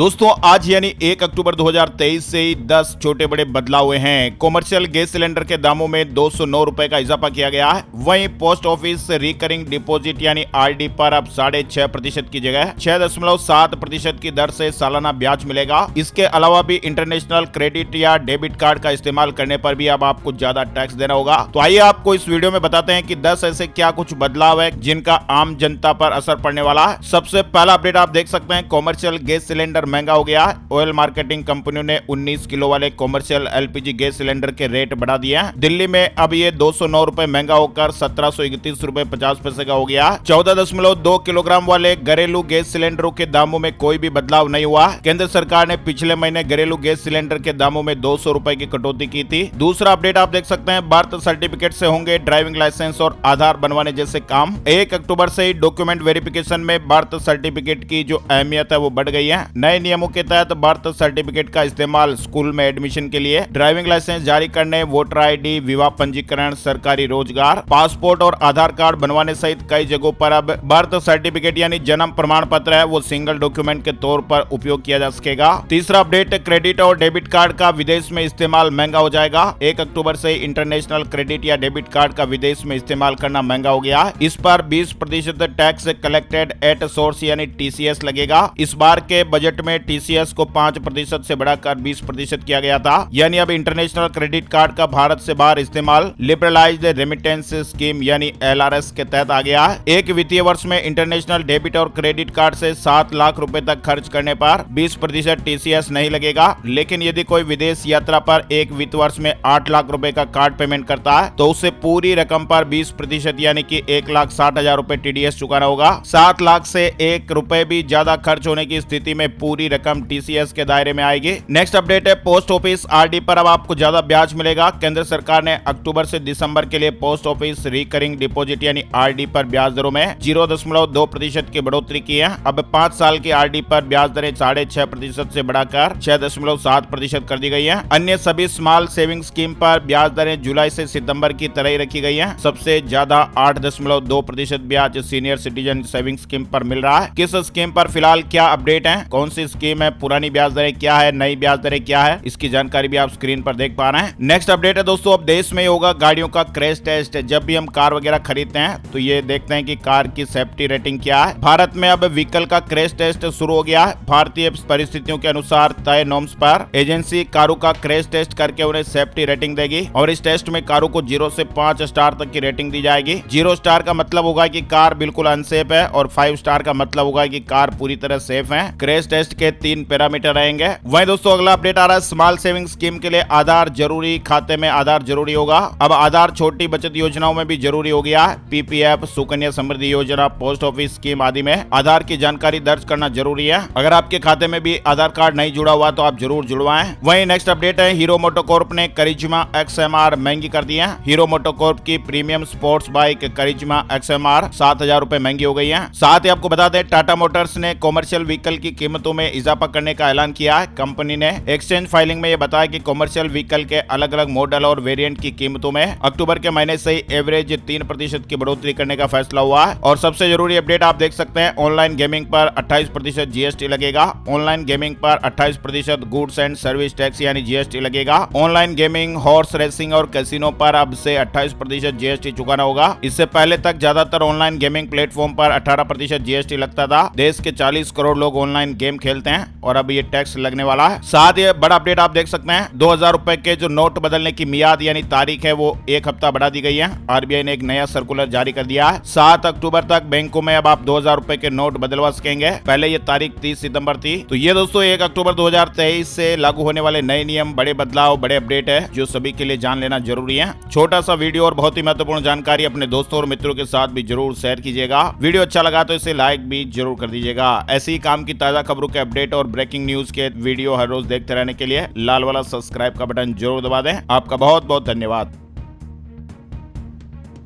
दोस्तों आज यानी 1 अक्टूबर 2023 से ही 10 छोटे बड़े बदलाव हुए हैं। कॉमर्शियल गैस सिलेंडर के दामों में 209 रुपए का इजाफा किया गया है। वहीं पोस्ट ऑफिस रिकरिंग डिपॉजिट यानी आरडी पर अब 6.5% की जगह 6.7% की दर से सालाना ब्याज मिलेगा। इसके अलावा भी इंटरनेशनल क्रेडिट या डेबिट कार्ड का इस्तेमाल करने पर भी अब आपको ज्यादा टैक्स देना होगा। तो आइए आपको इस वीडियो में बताते हैं कि 10 ऐसे क्या कुछ बदलाव है जिनका आम जनता पर असर पड़ने वाला है। सबसे पहला अपडेट आप देख सकते हैं, कॉमर्शियल गैस सिलेंडर महंगा हो गया है। ऑयल मार्केटिंग कंपनियों ने 19 किलो वाले कॉमर्शियल एलपीजी गैस सिलेंडर के रेट बढ़ा दिए हैं। दिल्ली में अब ये 209 रुपए महंगा होकर 1731 रुपए 50 पैसे का हो गया। 14.2 किलोग्राम वाले घरेलू गैस सिलेंडरों के दामों में कोई भी बदलाव नहीं हुआ। केंद्र सरकार ने पिछले महीने घरेलू गैस सिलेंडर के दामों में 200 रुपए की कटौती की थी। दूसरा अपडेट आप देख सकते हैं, भारत सर्टिफिकेट से होंगे ड्राइविंग लाइसेंस और आधार बनवाने जैसे काम। 1 अक्टूबर से ही डॉक्यूमेंट वेरिफिकेशन में भारत सर्टिफिकेट की जो अहमियत है वो बढ़ गई है। नए नियमों के तहत भारत सर्टिफिकेट का इस्तेमाल स्कूल में एडमिशन के लिए, ड्राइविंग लाइसेंस जारी करने, वोटर आईडी, विवाह पंजीकरण, सरकारी रोजगार, पासपोर्ट और आधार कार्ड बनवाने सहित कई जगहों पर अब भारत सर्टिफिकेट यानी जन्म प्रमाण पत्र है वो सिंगल डॉक्यूमेंट के तौर पर उपयोग किया जा सकेगा। तीसरा अपडेट, क्रेडिट और डेबिट कार्ड का विदेश में इस्तेमाल महंगा हो जाएगा। 1 अक्टूबर से इंटरनेशनल क्रेडिट या डेबिट कार्ड का विदेश में इस्तेमाल करना महंगा हो गया है। इस पर 20% टैक्स कलेक्टेड एट सोर्स यानी टीसीएस लगेगा। इस बार के बजट में टीसीएस को 5% से बढ़ाकर 20% किया गया था। यानी अब इंटरनेशनल क्रेडिट कार्ड का भारत से बाहर इस्तेमाल लिबरलाइज्ड रेमिटेंस स्कीम यानी एलआरएस के तहत आ गया है। एक वित्तीय वर्ष में इंटरनेशनल डेबिट और क्रेडिट कार्ड से 7 लाख रुपए तक खर्च करने पर 20% टीसीएस नहीं लगेगा। लेकिन यदि कोई विदेश यात्रा पर एक वित्त वर्ष में 8 लाख रुपए का कार्ड पेमेंट करता है तो उसे पूरी रकम पर 20% यानी कि 1,60,000 रुपए टीडीएस चुकाना होगा। 7 लाख से 1 रुपए भी ज्यादा खर्च होने की स्थिति में पूरी रकम टीसीएस के दायरे में आएगी। नेक्स्ट अपडेट है, पोस्ट ऑफिस आरडी पर अब आपको ज्यादा ब्याज मिलेगा। केंद्र सरकार ने अक्टूबर से दिसंबर के लिए पोस्ट ऑफिस रिकरिंग डिपॉजिट यानी आरडी पर ब्याज दरों में 0.2% की बढ़ोतरी की है। अब 5 साल की आरडी पर ब्याज दरें 6.5% से बढ़ाकर 6.7% कर दी गई है। अन्य सभी स्मॉल सेविंग स्कीम पर ब्याज दरें जुलाई से सितंबर की तरह ही रखी गई है। सबसे ज्यादा 8.2% ब्याज सीनियर सिटीजन सेविंग स्कीम पर मिल रहा है। किस स्कीम पर फिलहाल क्या अपडेट है, कौन सी स्कीम है, पुरानी ब्याज दरें क्या है, नई ब्याज दरें क्या है, इसकी जानकारी भी आप स्क्रीन पर देख पा रहे हैं। नेक्स्ट अपडेट है दोस्तों, अब देश में होगा गाड़ियों का क्रैश टेस्ट। जब भी हम कार वगैरह खरीदते हैं तो ये देखते हैं कि कार की सेफ्टी रेटिंग क्या है। भारत में अब व्हीकल का क्रैश टेस्ट शुरू हो गया है। भारतीय परिस्थितियों के अनुसार तय नॉर्म्स पर एजेंसी कारों का क्रैश टेस्ट करके उन्हें सेफ्टी रेटिंग देगी और इस टेस्ट में कारों को 0 से 5 स्टार तक की रेटिंग दी जाएगी। 0 स्टार का मतलब होगा कि कार बिल्कुल अनसेफ है और 5 स्टार का मतलब होगा कि कार पूरी तरह सेफ है। क्रैश टेस्ट के 3 पैरामीटर रहेंगे। वहीं दोस्तों अगला अपडेट आ रहा है, स्मॉल सेविंग स्कीम के लिए आधार जरूरी, खाते में आधार जरूरी होगा। अब आधार छोटी बचत योजनाओं में भी जरूरी हो गया है। पीपीएफ, सुकन्या समृद्धि योजना, पोस्ट ऑफिस स्कीम आदि में आधार की जानकारी दर्ज करना जरूरी है। अगर आपके खाते में भी आधार कार्ड नहीं जुड़ा हुआ तो आप जरूर जुड़वाएं। वहीं नेक्स्ट अपडेट है, हीरो मोटोकॉर्प ने करिश्मा XMR महंगी कर दी है। हीरो मोटोकॉर्प की प्रीमियम स्पोर्ट्स बाइक करिश्मा XMR 7,000 रुपए महंगी हो गई है। साथ ही आपको बता दें, टाटा मोटर्स ने कॉमर्शियल व्हीकल की कीमतों में इजाफा करने का ऐलान किया है। कंपनी ने एक्सचेंज फाइलिंग में यह बताया कि कॉमर्शियल व्हीकल के अलग अलग मॉडल और वेरिएंट की कीमतों में अक्टूबर के महीने से ही एवरेज 3% की बढ़ोतरी करने का फैसला हुआ है। और सबसे जरूरी अपडेट आप देख सकते हैं, ऑनलाइन गेमिंग पर 28% जीएसटी लगेगा। ऑनलाइन गेमिंग पर 28% गुड्स एंड सर्विस टैक्स यानी जीएसटी लगेगा। ऑनलाइन गेमिंग, हॉर्स रेसिंग और कैसीनो पर अब से 28% जीएसटी चुकाना होगा। इससे पहले तक ज्यादातर ऑनलाइन गेमिंग प्लेटफॉर्म पर 18% जीएसटी लगता था। देश के 40 करोड़ लोग ऑनलाइन गेम खेलते हैं और अब ये टैक्स लगने वाला है। साथ ही बड़ा अपडेट आप देख सकते हैं, 2000 रुपए के जो नोट बदलने की मियाद यानी तारीख है वो 1 हफ्ता बढ़ा दी गई है। आरबीआई ने एक नया सर्कुलर जारी कर दिया है। 7 अक्टूबर तक बैंकों में अब आप 2000 रुपए के नोट बदलवा सकेंगे। पहले ये तारीख 30 सितंबर थी। तो ये दोस्तों 1 अक्टूबर 2023 से लागू होने वाले नए नियम, बड़े बदलाव, बड़े अपडेट है जो सभी के लिए जान लेना जरूरी है। छोटा सा वीडियो और बहुत ही महत्वपूर्ण जानकारी अपने दोस्तों और मित्रों के साथ भी जरूर शेयर कीजिएगा। वीडियो अच्छा लगा तो इसे लाइक भी जरूर कर दीजिएगा। ऐसी ही काम की ताजा खबरों के अपडेट और ब्रेकिंग न्यूज के वीडियो हर रोज देखते रहने के लिए लाल वाला सब्सक्राइब का बटन जरूर दबा दें। आपका बहुत बहुत धन्यवाद।